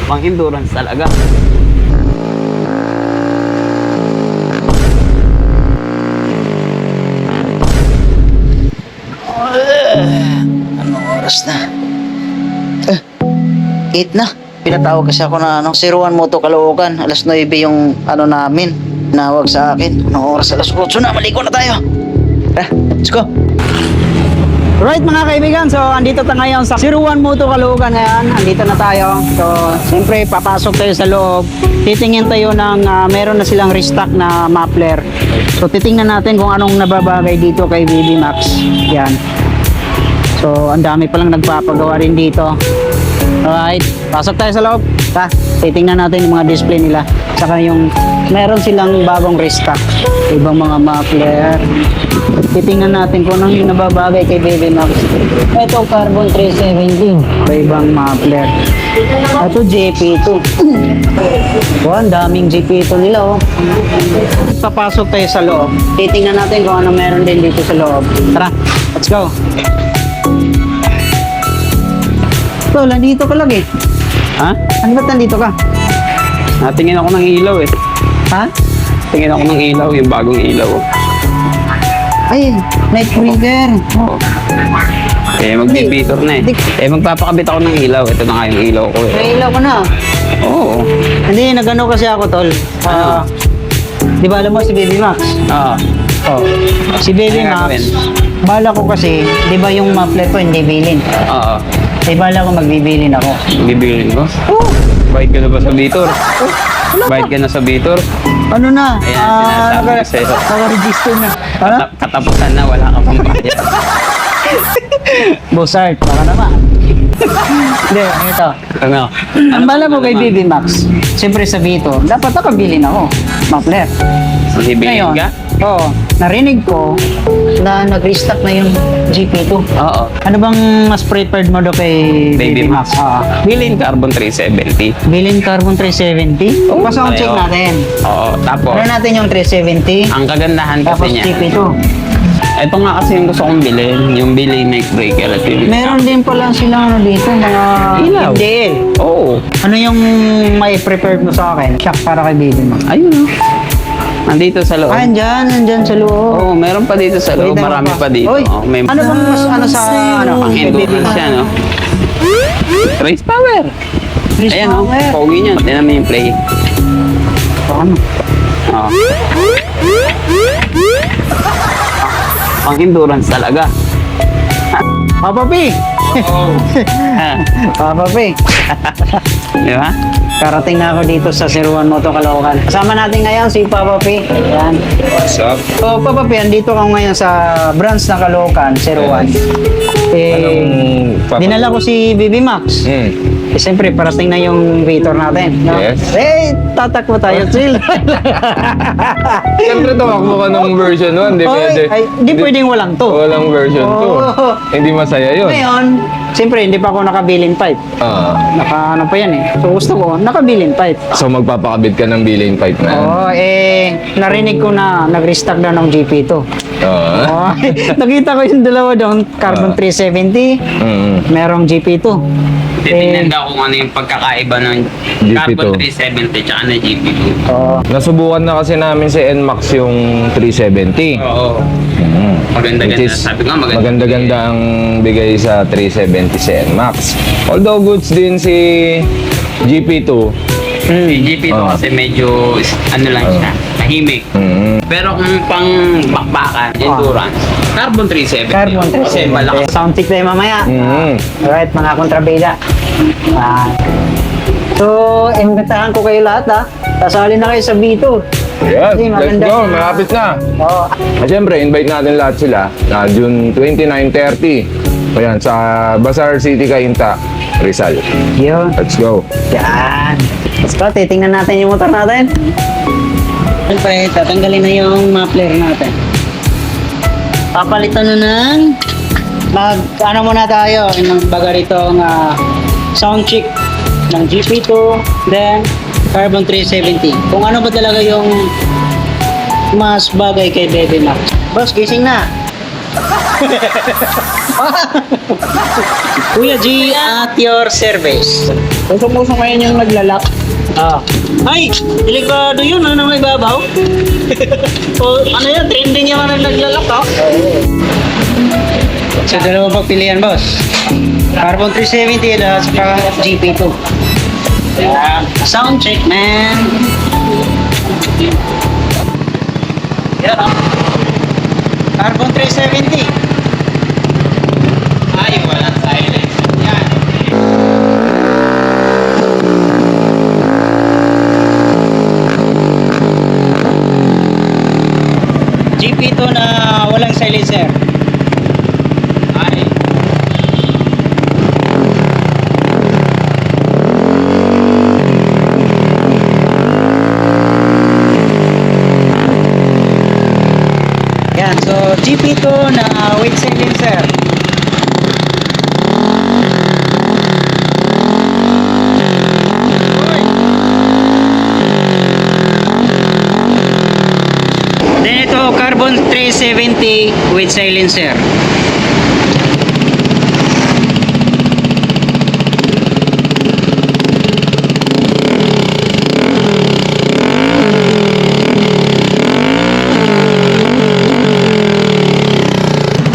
pang endurance talaga. Anong oras na? 8 na. Pinatawag kasi ako na 01 Moto Caloocan. Alas 9 yung namin. Tinawag sa akin. Anong oras? Alas 8 na. Maligo na tayo. Tara, let's go. Right mga kaibigan, so andito tayo ngayon sa 01 Moto Caloocan ngayon. Andito na tayo. So, siyempre papasok tayo sa loob. Titingin tayo ng meron na silang restock na muffler. So, titingnan natin kung anong nababagay dito kay BB Max. Yan. So, ang dami palang nagpapagawa rin dito. Alright, pasok tayo sa loob. Titingnan natin yung mga display nila. Saka yung meron silang bagong restock. Ibang mga muffler. Titingnan natin kung anong nababagay kay BB Max. Ito, Carbon 370. Ibang muffler. Ito, JP2. Ang daming JP2 nila, oh. Papasok tayo sa loob. Titingnan natin kung ano meron din dito sa loob. Tara, let's go. Tol, nandito ka lang eh. Ha? Ano ba't nandito ka? Natingin ako ng ilaw eh. Ha? Tingin ako ng ilaw, yung bagong ilaw. Ay, night breaker. Oo. Eh, magbibitor na eh. Eh, magpapakabit ako ng ilaw. Ito na nga yung ilaw ko eh. May ilaw ko na. Oo. Hindi, nagano kasi ako, Tol. Di ba alam mo si Baby Max? Oo. Oh. Si Baby Ano Max, gagawin? bala ko kasi, di ba yung muffler ko hindi bilin? Oo. Eh, bala ko magbibilin ako. Bibilin ko. Oh, Bayad ka na ba sa bitor? Bayad ka na sa bitor? ano na? Ayan, sinasabi ko sa'yo. Naka-register na. Ano? Katapusan na, wala kang pambayad. Bossart, baka naman. Hindi, ito. Ano? Ang bala ko kay Baby Max, siyempre sa Vito, dapat nakabilin ako. Muffler. Bibilin ka? Oo, narinig ko na nag-restock na yung GP2. Oo. Ano bang mas preferred mo do kay Baby Max. Bilin Carbon 370. Bilin Carbon 370? Oo, Pa-sound check pareho. natin. Oo. Tapos, Ano natin yung 370? ang kagandahan Tapos kasi niya, GP2. ito nga kasi yung gusto kong bilhin, yung Billy Neck Breaker at yung... Meron din pala silang dito, mga Ilaw. MDL. Oo. Ano yung may preferred mo sa akin? Shock para kay Baby Max. Ayun o. Nandito sa loob. Andyan sa loob. Oo, meron pa dito sa loob. Wait, Marami pa dito. Oy, Oh, may ano bang mas sa pang endurance yan, no? Race power. Race Ayan, no? power. Pogi niyan. Tignan mo yung play. Ano? Oh. Pang endurance talaga. Papa P! Papa P! Di ba? Karating na ako dito sa 01 Moto Caloocan. Kasama natin ngayon si Papa P. Ayan. What's up? So, Papa P, andito ka ngayon sa branch ng Caloocan, 01. Anong Papa? Dinala ko si BB Max. Eh, siyempre, parating na yung Vitor natin. No? Yes. Eh, tatakbo tayo, chill. Siyempre tumakbo ka ng version 1, di pwede. Ay, di pwedeng walang to. Walang version 2. Oo. Hindi masaya yun. Ngayon, siyempre, hindi pa ako nakabilin pipe. Ano pa yan eh. So, gusto ko, nakabilin pipe. So magpapakabit ka ng billing pipe na yan. Oo, narinig ko na nag-restock na ng GP2. Oo. Nakita ko yung dalawa doon, Carbon 370, merong GP2. Titingnan daw kung ano yung pagkakaiba ng GP2. Carbon 370 tsaka na GP2. Oo. Nasubukan na kasi namin si NMAX yung 370. Oo. Maganda-ganda. Which is, Sabi nga maganda. maganda-ganda ang bigay sa 370 si NMAX. Although goods din si GP2. Si GP2 kasi medyo ano lang siya, tahimik. Pero kung pang bakbakan, endurance, Carbon 370. Carbon Kasi 370. malakas. Sound check tayo mamaya. Alright, mga kontrabida. So, imbitahan ko kayo lahat ha. Kasali na kayo sa B2. Yes, Kasi let's maganda. go. Malapit na. Oo. At syempre, invite natin lahat sila na June 29-30. Ayan, sa Bazaar City, Cainta, Rizal. Yun. Let's go. Yan. Let's go, titingnan natin yung motor natin. Siyempre, tatanggalin na yung muffler natin. Papalitan na ng ano muna tayo, ng baga ritong sound check ng GP2, then Carbon 370. Kung ano ba talaga yung mas bagay kay Baby Max. Boss, gising na. Kuya G, at your service. Pusong-pusong ngayon yung naglalak. Ay, delikado yun. Ano may babaw? O, ano yun? Trending yung mga naglalak, oh. So, dalawang pagpilian, boss. Carbon 370 at saka GP2. Sound check, man. Yan, oh. Carbon 370. Ay, wala silence. Yan. GP2 na walang silencer. Ay. Yan, so GP2 na with silencer. Then ito, Carbon 370 with silencer.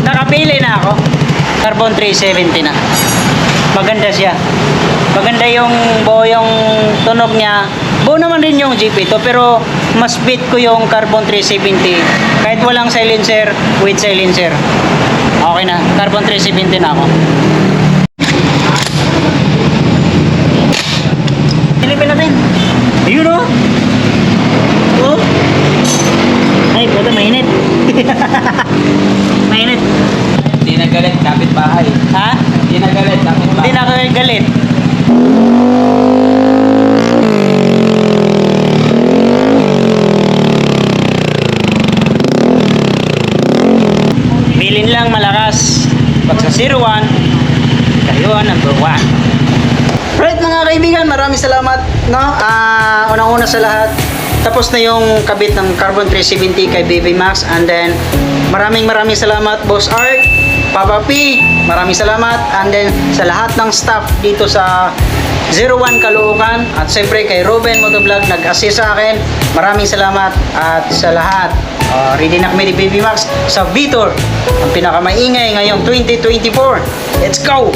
Nakapili na ako. Carbon 370 na. Maganda siya. Maganda yung buo yung tunog niya. Buo naman rin yung GP2 pero mas beat ko yung Carbon 370 kahit walang silencer with silencer. Okay na. Carbon 370 na ako. Silipin natin. Ayun o. Oh. Ay, puto mainit. Mainit. Hindi na galit, kapit bahay. Ha? Hindi na galit, kapit Hindi bahay. na ako galit. Bilin lang malakas. Pag sa 01, kayo ang number 1. Right mga kaibigan, maraming salamat. No? Unang-una sa lahat, tapos na yung kabit ng Carbon 370 kay BB Max. And then, maraming salamat Boss Art, Papa P, maraming salamat. And then, sa lahat ng staff dito sa 01 Caloocan. At siyempre kay Ruben Motovlog nag-assist sa akin. Maraming salamat. At sa lahat, ready na kami ni BB Max sa Vitor, ang pinakamaingay ngayong 2024. Let's go!